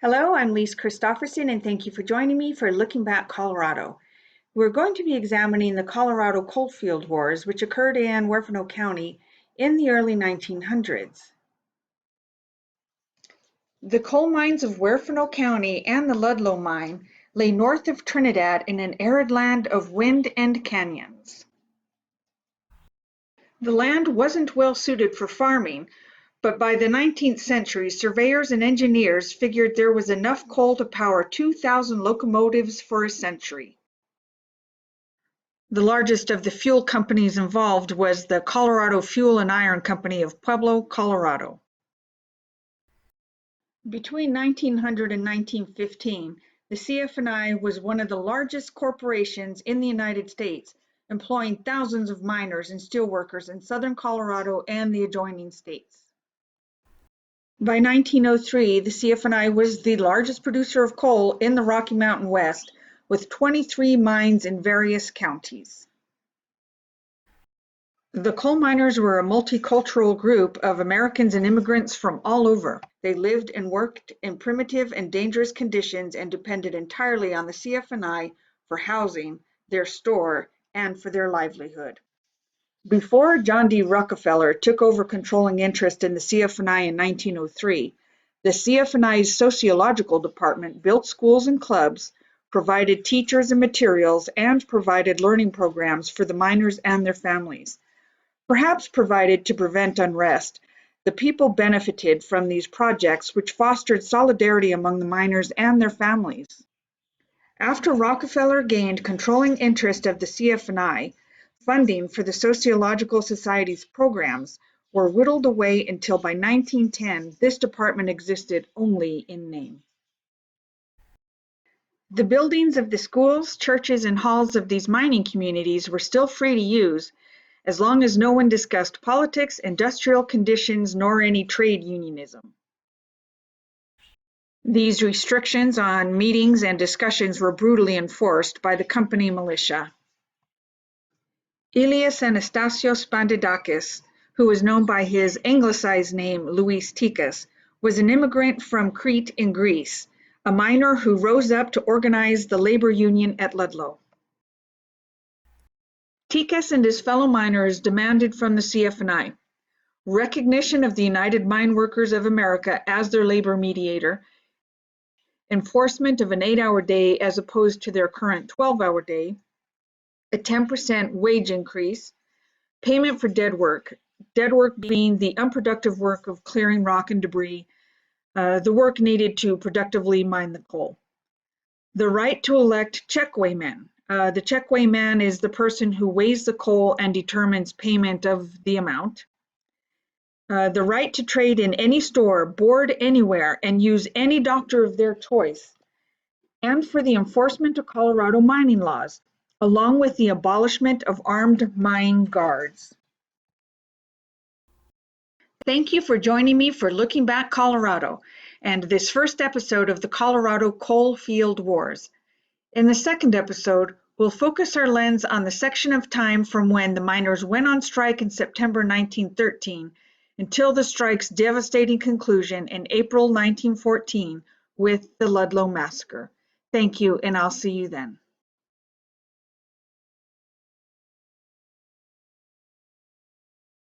Hello, I'm Lise Christofferson, and thank you for joining me for Looking Back Colorado. We're going to be examining the Colorado Coalfield Wars, which occurred in Huerfano County in the early 1900s. The coal mines of Huerfano County and the Ludlow mine lay north of Trinidad in an arid land of wind and canyons. The land wasn't well suited for farming, but by the 19th century, surveyors and engineers figured there was enough coal to power 2,000 locomotives for a century. The largest of the fuel companies involved was the Colorado Fuel and Iron Company of Pueblo, Colorado. Between 1900 and 1915, the CF&I was one of the largest corporations in the United States, employing thousands of miners and steelworkers in southern Colorado and the adjoining states. By 1903, the CF&I was the largest producer of coal in the Rocky Mountain West, with 23 mines in various counties. The coal miners were a multicultural group of Americans and immigrants from all over. They lived and worked in primitive and dangerous conditions and depended entirely on the CF&I for housing, their store, and for their livelihood. Before John D. Rockefeller took over controlling interest in the CF&I in 1903, the CF&I's sociological department built schools and clubs, provided teachers and materials, and provided learning programs for the miners and their families. Perhaps provided to prevent unrest, the people benefited from these projects which fostered solidarity among the miners and their families. After Rockefeller gained controlling interest of the CF&I, funding for the Sociological Society's programs were whittled away until by 1910 this department existed only in name. The buildings of the schools, churches, and halls of these mining communities were still free to use, as long as no one discussed politics, industrial conditions, nor any trade unionism. These restrictions on meetings and discussions were brutally enforced by the company militia. Elias Anastasios Bandidakis, who was known by his anglicized name Louis Tikas, was an immigrant from Crete in Greece, a miner who rose up to organize the labor union at Ludlow. Tikas and his fellow miners demanded from the CF&I recognition of the United Mine Workers of America as their labor mediator, enforcement of an 8-hour day as opposed to their current 12-hour day, a 10% wage increase, payment for dead work being the unproductive work of clearing rock and debris, the work needed to productively mine the coal. The right to elect checkweighman. The checkweighman is the person who weighs the coal and determines payment of the amount. The right to trade in any store, board anywhere, and use any doctor of their choice, and for the enforcement of Colorado mining laws, along with the abolishment of armed mine guards. Thank you for joining me for Looking Back Colorado and this first episode of the Colorado Coalfield Wars. In the second episode, we'll focus our lens on the section of time from when the miners went on strike in September 1913 until the strike's devastating conclusion in April 1914 with the Ludlow Massacre. Thank you, and I'll see you then.